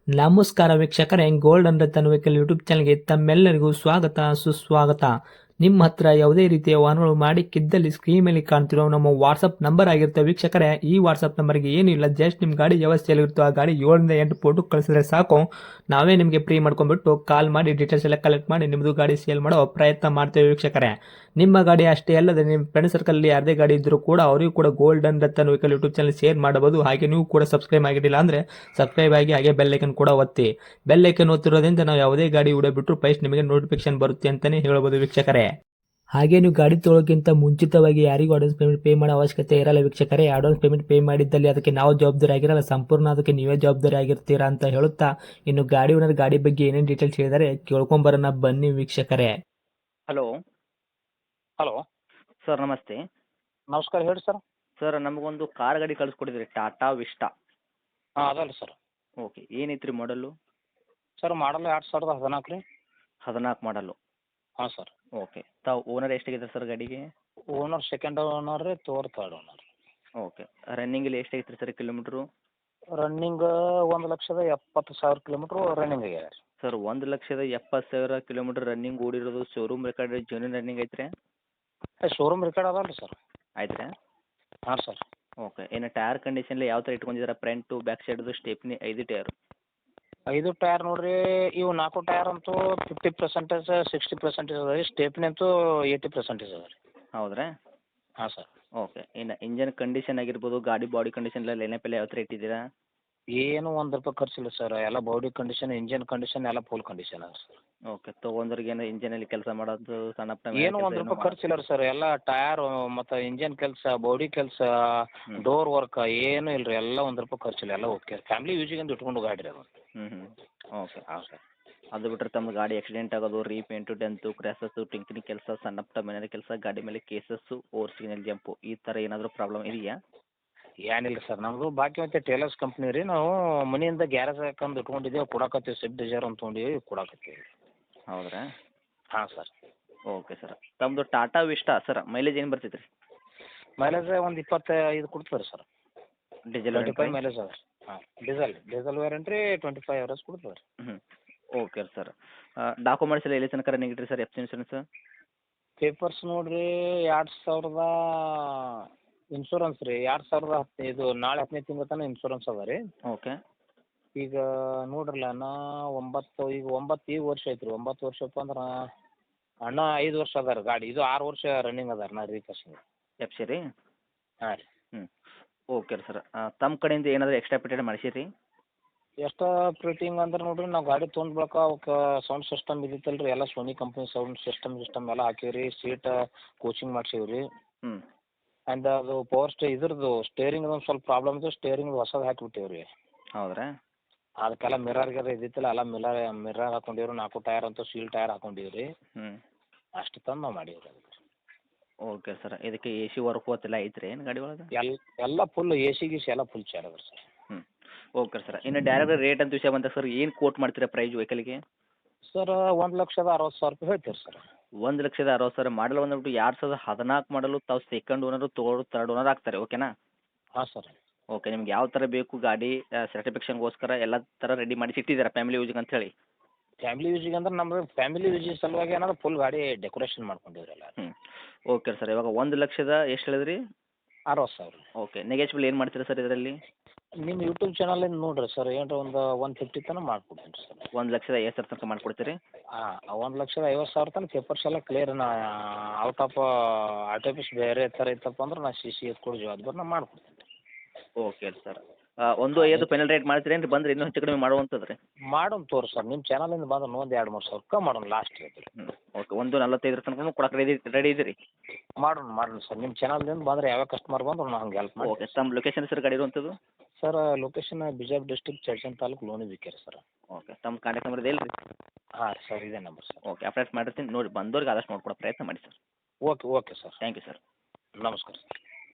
ನಮಸ್ಕಾರ ವೀಕ್ಷಕರೇ, golden Ratan vehicle YouTube ಚಾನಲ್ಗೆ ತಮ್ಮೆಲ್ಲರಿಗೂ ಸ್ವಾಗತ ಸುಸ್ವಾಗತ. ನಿಮ್ಮ ಹತ್ರ ಯಾವುದೇ ರೀತಿಯ ವಾಹನಗಳು ಮಾಡಿಕ್ಕಿದ್ದಲ್ಲಿ ಸ್ಕ್ರೀನ್ ಮೇಲೆ ಕಾಣ್ತಿರೋ ನಮ್ಮ ವಾಟ್ಸಪ್ ನಂಬರ್ ಆಗಿರುತ್ತೆ ವೀಕ್ಷಕರೇ. ಈ ವಾಟ್ಸಪ್ ನಂಬರ್ಗೆ ಏನಿಲ್ಲ, ಜಸ್ಟ್ ನಿಮ್ಮ ಗಾಡಿ ವ್ಯವಸ್ಥೆಯಲ್ಲಿರುತ್ತೋ ಆ ಗಾಡಿ 7 ರಿಂದ 8 ಫೋಟೋ ಕಳಿಸಿದ್ರೆ ಸಾಕು, ನಾವೇ ನಿಮಗೆ ಫ್ರೀ ಮಾಡ್ಕೊಂಡ್ಬಿಟ್ಟು ಕಾಲ್ ಮಾಡಿ ಡೀಟೇಲ್ಸ್ ಎಲ್ಲ ಕಲೆಕ್ಟ್ ಮಾಡಿ ನಿಮ್ಮದು ಗಾಡಿ ಸೇಲ್ ಮಾಡೋ ಪ್ರಯತ್ನ ಮಾಡ್ತೇವೆ ವೀಕ್ಷಕರೇ. ನಿಮ್ಮ ಗಾಡಿ ಅಷ್ಟೇ ಅಲ್ಲದೆ ನಿಮ್ಮ ಫ್ರೆಂಡ್ ಸರ್ಕಲ್ ಯಾರದೇ ಗಾಡಿ ಇದ್ದರೂ ಕೂಡ ಅವರಿಗೂ ಕೂಡ golden Ratan vehicle YouTube channel share ಮಾಡಬಹುದು. ಹಾಗೆ ನೀವು ಕೂಡ ಸಬ್ಸ್ಕ್ರೈಬ್ ಆಗಿರಲಿಲ್ಲ ಅಂದರೆ ಸಬ್ಸ್ಕ್ರೈಬ್ ಆಗಿ ಹಾಗೆ ಬೆಲ್ ಐಕನ್ ಕೂಡ ಒತ್ತಿ. ಬೆಲ್ ಐಕನ್ ಒತ್ತಿರೋದ್ರಿಂದ ನಾವು ಯಾವುದೇ ಗಾಡಿ ವಿಡಿಯೋ ಬಿಟ್ಟರು ಫಸ್ಟ್ ನಿಮಗೆ ನೋಟಿಫಿಕೇಶನ್ ಬರುತ್ತೆ ಅಂತಲೇ ಹೇಳ್ಬೋದು ವೀಕ್ಷಕರೇ. ಹಾಗೆ ನೀವು ಗಾಡಿ ತೊಳೋಕ್ಕಿಂತ ಮುಂಚಿತವಾಗಿ ಯಾರಿಗೂ ಅಡ್ವಾನ್ಸ್ ಪೇಮೆಂಟ್ ಪೇ ಮಾಡೋ ಅವಶ್ಯಕತೆ ಇರಲ್ಲ ವೀಕ್ಷಕರೇ. ಅಡ್ವಾನ್ಸ್ ಪೇಮೆಂಟ್ ಪೇ ಮಾಡಿದ್ದಲ್ಲಿ ಅದಕ್ಕೆ ನಾವು ಜವಾಬ್ದಾರಿ ಆಗಿರಲ್ಲ, ಸಂಪೂರ್ಣ ಅದಕ್ಕೆ ನೀವೇ ಜವಾಬ್ದಾರಿ ಆಗಿರ್ತೀರಾ ಅಂತ ಹೇಳುತ್ತಾ, ಇನ್ನು ಗಾಡಿ ಓನರ್ ಗಾಡಿ ಬಗ್ಗೆ ಏನೇನು ಡೀಟೇಲ್ಸ್ ಹೇಳಿದರೆ ಕೇಳ್ಕೊಂಬರೋಣ ಬನ್ನಿ ವೀಕ್ಷಕರೇ. ಹಲೋ ಹಲೋ ಸರ್, ನಮಸ್ತೆ. ನಮಸ್ಕಾರ ಹೇಳಿ ಸರ್. ಸರ್, ನಮಗೊಂದು ಕಾರ್ ಗಾಡಿ ಕಳಿಸ್ಕೊಟ್ಟಿದ್ರಿ, ಟಾಟಾ ವಿಸ್ಟಾ. ಹಾಂ ಅದಲ್ಲ ಸರ್. ಓಕೆ, ಏನೈತ್ರಿ ಮಾಡಲು? ಸರ್ ಮಾಡಲ್ 2014 ರೀ. 14 ಮಾಡಲು. ಹಾಂ ಸರ್. ಓಕೆ, ತಾವು ಓನರ್ ಎಷ್ಟಾಗಿದೆ ಸರ್ ಗಾಡಿಗೆ? ಓನರ್ ಸೆಕೆಂಡ್ ಓನರ್ ರೀ, ಥರ್ಡ್ ಓನರ್. ಓಕೆ, ರನ್ನಿಂಗಲ್ಲಿ ಎಷ್ಟಾಗಿತ್ತು sir kilometre? Running 1,70,000 kilometre running ಆಗ್ಯಾವ ರೀ. ಸರ್, 1,70,000 ಕಿಲೋಮೀಟ್ರ್ ರನ್ನಿಂಗ್ ಓಡಿರೋದು ಶೋರೂಮ್ ರೆಕಾರ್ಡ್ ಜೆನ್ಯೂನ್ ರನ್ನಿಂಗ್ ಐತ್ರಿ? ಶೋರೂಮ್ ರೆಕಾರ್ಡ್ ಅದಲ್ಲ ರೀ ಸರ್. ಆಯ್ತು ರೀ. ಹಾಂ ಸರ್. ಓಕೆ, ಇನ್ನು ಟೈರ್ ಕಂಡೀಷನ್ಲಿ ಯಾವ ಥರ ಇಟ್ಕೊಂಡಿದ್ದೀರಾ? ಫ್ರಂಟು ಬ್ಯಾಕ್ ಸೈಡ್ದು ಸ್ಟೆಪ್ನಿ 5 ಟೈರು? 5 ಟೈರ್ ನೋಡಿರಿ, ಇವು 4 ಟೈರ್ ಅಂತೂ 50% 60% ಅದ ರೀ. ಸ್ಟೇಪ್ನಿ ಅಂತೂ 80% ಅದ ರೀ. ಹೌದ್ರಾ? ಹಾಂ ಸರ್. ಓಕೆ, ಇನ್ನು ಇಂಜನ್ ಕಂಡೀಷನ್ ಆಗಿರ್ಬೋದು, ಗಾಡಿ ಬಾಡಿ ಕಂಡೀಷನ್ ಎಲ್ಲ ಲೈನಪ್ ಎಲ್ಲ ಯಾವ ಥರ ಇಟ್ಟಿದ್ದೀರಾ? ಏನು ₹1 ಖರ್ಚಿಲ್ಲ ಸರ್. ಎಲ್ಲ ಬಾಡಿ ಕಂಡೀಷನ್, ಇಂಜಿನ್ ಕಂಡೀಷನ್ ಎಲ್ಲ ಫುಲ್ ಕಂಡೀಷನ್ ಅದ ಸರ್. ಓಕೆ, ತೊಗೊಂಡ್ರಿಗೆ ಏನು ಇಂಜನಲ್ಲಿ ಕೆಲಸ ಮಾಡೋದು ಸಣ್ಣ ಪುಟ್ಟ ಏನು ₹1 ಖರ್ಚಿಲ್ಲ ರೀ ಸರ್. ಎಲ್ಲ ಟಯರ್ ಮತ್ತು ಇಂಜಿನ್ ಕೆಲಸ, ಬಾಡಿ ಕೆಲಸ, ಡೋರ್ ವರ್ಕ್ ಏನೂ ಇಲ್ಲ ರೀ. ಎಲ್ಲ ₹1 ಖರ್ಚಿಲ್ಲ, ಎಲ್ಲ ಓಕೆ. ಫ್ಯಾಮಿಲಿ ಯೂಸಿಗೆ ಅಂತ ಇಟ್ಕೊಂಡು ಗಾಡಿ ರೀ ಅದು. ಓಕೆ. ಹಾಂ ಸರ್. ಅದು ಬಿಟ್ಟರೆ ತಮ್ಮ ಗಾಡಿ ಆಕ್ಸಿಡೆಂಟ್ ಆಗೋದು, ರೀಪೇಂಟು, ಡೆಂತು, ಕ್ರ್ಯಾಸಸ್ಸು, ಟಿಂಕ್ನಿ ಕೆಲಸ, ಸಣ್ಣ ಪುಟ್ಟ ಮನೆ ಕೆಲಸ, ಗಾಡಿ ಮೇಲೆ ಕೇಸಸ್ಸು, ಓವರ್ ಸಿಗ್ನಲ್ ಜಂಪು, ಈ ಥರ ಏನಾದರೂ ಪ್ರಾಬ್ಲಮ್ ಇದೆಯಾ? ಏನಿಲ್ಲ ಸರ್. ನಮ್ಮದು ಬಾಕಿ ಮತ್ತೆ ಟೇಲರ್ಸ್ ಕಂಪ್ನಿ ರೀ. ನಾವು ಮನೆಯಿಂದ ಗ್ಯಾರೇಜ್ ಹಾಕಂದು ಇಟ್ಕೊಂಡಿದ್ದೇವೆ, ಕೊಡಾಕತ್ತೀವಿ. ಸ್ವಿಫ್ಟ್ ಡಿಸೈರ್ ಅಂತ ತೊಗೊಂಡಿವಿ, ಕೊಡಾಕತ್ತೀವಿ. ಹೌದ್ರಾ? ಹಾಂ ಸರ್. Okay sir. ತಮ್ಮದು ಟಾಟಾ ವಿಸ್ಟಾ ಸರ್, ಮೈಲೇಜ್ ಏನು ಬರ್ತೈತೆ ರೀ? ಮೈಲೇಜ್ ಒಂದು 25 ಕೊಡ್ತದೆ ರೀ ಸರ್. ಡೀಸೆಲ್ 25 ಮೈಲೇಜ್ ಅದ ರೀ. ಹಾಂ, ಡೀಸೆಲ್ ವೇರಿಯಂಟ್ ರೀ. 25 ಅವರೇಜ್ ಕೊಡ್ತದೆ ರೀ. Okay sir. ಡಾಕ್ಯುಮೆಂಟ್ಸ್ ಎಲ್ಲ ಎಲ್ಲಿ ತನಕ ರನ್ನಿಂಗ್ ಇಟ್ರಿ sir? F C insurance papers ನೋಡಿರಿ, 2000 ಇನ್ಶೂರೆನ್ಸ್ ರೀ. 2010 ಇದು ನಾಳೆ 15ನೇ ತಿಂಗಳ ತನಕ ಇನ್ಶೂರೆನ್ಸ್ ಅದ ರೀ. ಓಕೆ. ಈಗ ನೋಡ್ರಲ್ಲ ನಾ 9 ಈಗ ವರ್ಷ ಐತ್ರಿ. 9 ವರ್ಷಪ್ಪ ಅಂದ್ರೆ ಅಣ್ಣ 5 ವರ್ಷ ಅದ ರೀ ಗಾಡಿ. ಇದು 6 ವರ್ಷ ರನ್ನಿಂಗ್ ಅದ ರೀ. ನಾ ರೀಪಾಸಿಂಗ್ ಎಫ್ ಸಿ ರೀ. ಹಾಂ ರೀ. ಓಕೆ ರೀ ಸರ್. ತಮ್ಮ ಕಡೆಯಿಂದ ಏನಾದರೂ ಎಕ್ಸ್ಟ್ರಾ ಪೇಟೆಡ್ ಮಾಡಿಸಿರಿ? ಎಷ್ಟು ಪ್ರೇಟಿಂಗ್ ಅಂದ್ರೆ ನೋಡಿರಿ, ನಾವು ಗಾಡಿ ತೊಗೊಂಡ್ ಬಳಕ ಅವಕ್ಕೆ ಸೌಂಡ್ ಸಿಸ್ಟಮ್ ಇದ್ದಿತ್ತಲ್ಲ ರೀ, ಎಲ್ಲ ಸೋನಿ ಕಂಪ್ನಿ ಸೌಂಡ್ ಸಿಸ್ಟಮ್ ಎಲ್ಲ ಹಾಕೀವಿ ರೀ. ಸೀಟ್ ಕೋಚಿಂಗ್ ಮಾಡ್ಸೀವಿ ರೀ. ಆ್ಯಂಡ್ ಅದು ಇದ್ರದ್ದು ಸ್ಟೇರಿಂಗ್ ಒಂದು ಸ್ವಲ್ಪ ಪ್ರಾಬ್ಲಮ್ ಇತ್ತು. ಸ್ಟೇರಿಂಗ್ ಹೊಸದು ಹಾಕಿಬಿಟ್ಟೀವಿ ರೀ. ಹೌದ್ರಾ? ಅದಕ್ಕೆಲ್ಲ ಮಿರರ್ ಇದ್ದಿತ್ತಲ್ಲ, ಎಲ್ಲ ಮಿರರ್ ಹಾಕೊಂಡಿವ್ರಿ. 4 ಟೈರ್ ಅಂತೂ ಸೀಲ್ ಟೈರ್ ಹಾಕೊಂಡಿವಿ ರೀ. ಅಷ್ಟು ತಂದು ನಾವು ಮಾಡೀವಿ ರೀ ಅದಕ್ಕೆ. Okay sir. ಇದಕ್ಕೆ ಎ ಸಿ ವರ್ಕ್ ಎಲ್ಲ ಐತ್ರಿ ಏನು ಗಾಡಿ ಒಳಗೆ? ಎಲ್ಲ ಫುಲ್ ಎ ಸಿ ಗೀಸಿ ಎಲ್ಲ ಫುಲ್ ಚಾಲು ಅದ ಸರ್. Okay sir. ಇನ್ನು ಡೈರೆಕ್ಟ್ ರೇಟ್ ಅಂತ ವಿಷಯ ಬಂತ ಸರ್, ಏನು ಕೋಟ್ ಮಾಡ್ತೀರಾ ಪ್ರೈಸ್ ವೆಹಿಕಲ್ಗೆ? ಸರ್ 1,60,000 ರೂಪಾಯಿ ಹೇಳ್ತೀವಿ ಸರ್. 1,60,000 ಮಾಡಲ್ ಬಂದ್ಬಿಟ್ಟು 2014 ಮಾಡಲು. ತಾವು ಸೆಕೆಂಡ್ ಓನರು, ಥರ್ಡ್ ಓನರ್ ಆಗ್ತಾರೆ. ಓಕೆನಾ? ಹಾಂ ಸರ್. ಓಕೆ, ನಿಮ್ಗೆ ಯಾವ ಥರ ಬೇಕು ಗಾಡಿ ಸರ್ಟಿಫಿಕೇಷನ್ಗೋಸ್ಕರ ಎಲ್ಲ ಥರ ರೆಡಿ ಮಾಡಿ ಇಟ್ಟಿದ್ದೀರಾ ಫ್ಯಾಮಿಲಿ ಯೂಸಿಗೆ ಅಂತ ಹೇಳಿ? ಫ್ಯಾಮಿಲಿ ಯೂಸಿಗೆ ಅಂದ್ರೆ ನಮ್ಮದು ಫ್ಯಾಮಿಲಿ ಯೂಸಿಗೆ ಸಲುವಾಗಿ ಏನಾದ್ರು ಫುಲ್ ಗಾಡಿ ಡೆಕೋರೇಷನ್ ಮಾಡ್ಕೊಂಡಿವ್ರಿ ಎಲ್ಲ. Okay sir. ಇವಾಗ 1,00,000 ಎಷ್ಟು ಹೇಳಿದ್ರಿ? 60,000. ಓಕೆ, ನೆಗೆಶ್ಬಲ್ ಏನು ಮಾಡ್ತೀರಾ ಸರ್ ಇದರಲ್ಲಿ? ನಿಮ್ಮ ಯೂಟ್ಯೂಬ್ ಚಾನಲಿಂದ ನೋಡಿರಿ ಸರ್, ಏನಾರ ಒಂದು 150 ತನಕ ಮಾಡ್ಕೊಡ್ತೀನಿ ಸರ್. 1,50,000 ತನಕ ಮಾಡಿಕೊಡ್ತೀರಿ? ಹಾಂ, 1,50,000 ತನಕ ಪೇಪರ್ಸ್ ಎಲ್ಲ clear. Out of R T office ಬೇರೆ ಥರ ಇತ್ತಪ್ಪ ಅಂದ್ರೆ ನಾ ಸಿ ಸಿ ಎತ್ಕೊಡು ಜವಾಬ್ದಾರಿ ನಾ ಮಾಡ್ಕೊಡ್ತೀನಿ. Okay sir. 1,50,000 ಫೈನಲ್ ರೇಟ್ ಮಾಡ್ತೀರೇನು ರೀ? ಬಂದರೆ ಇನ್ನೂ ಹೆಚ್ಚು ಕಡಿಮೆ ಮಾಡುವಂಥದ್ದು ರೀ? ಮಾಡೋಣ ತೋರಿ ಸರ್. ನಿಮ್ಮ ಚಾನಲಿಂದ ಬಂದ್ರೆ ಒಂದು 2-3 ಸಾವಿರ ಕಮ್ಮಿ ಮಾಡೋಣ ಲಾಸ್ಟ್ ರೇಟ್ ರೀ. ಓಕೆ, 1,45 ತನಕ ಕೊಡಕ್ಕೆ ರೆಡಿ ಇದ್ದೀರಿ? ಮಾಡೋಣ ಸರ್. ನಿಮ್ಮ ಚಾನಲ್ದಿಂದ ಬಂದರೆ ಯಾವ ಕಸ್ಟಮರ್ ಬಂದ್ರು ನಾವು ಹಂಗೆ ಹೆಲ್ಪ್ ಮಾಡಿ. ಓಕೆ, ತಮ್ಮ ಲೊಕೇಶನ್ ಸರ್ ಗಾಡಿ ಇರುವಂಥದ್ದು? Sir location Bijapur district Chadchan taluk Loni BK sir. Okay, ತಮ್ಮ ಕಾಂಟ್ಯಾಕ್ಟ್ ನಂಬರ್ ಇದೆ ಇಲ್ಲ ರೀ? ಹಾಂ ಸರ್, ಇದೇ ನಂಬರ್ ಸರ್. ಓಕೆ, ಅಪ್ಡೇಟ್ ಮಾಡಿರ್ತೀನಿ ನೋಡಿ, ಬಂದವ್ರಿಗೆ ಆದಷ್ಟು ನೋಡ್ಕೊಡೋ ಪ್ರಯತ್ನ ಮಾಡಿ sir. Okay sir. Thank you sir. ನಮಸ್ಕಾರ ಸರ್.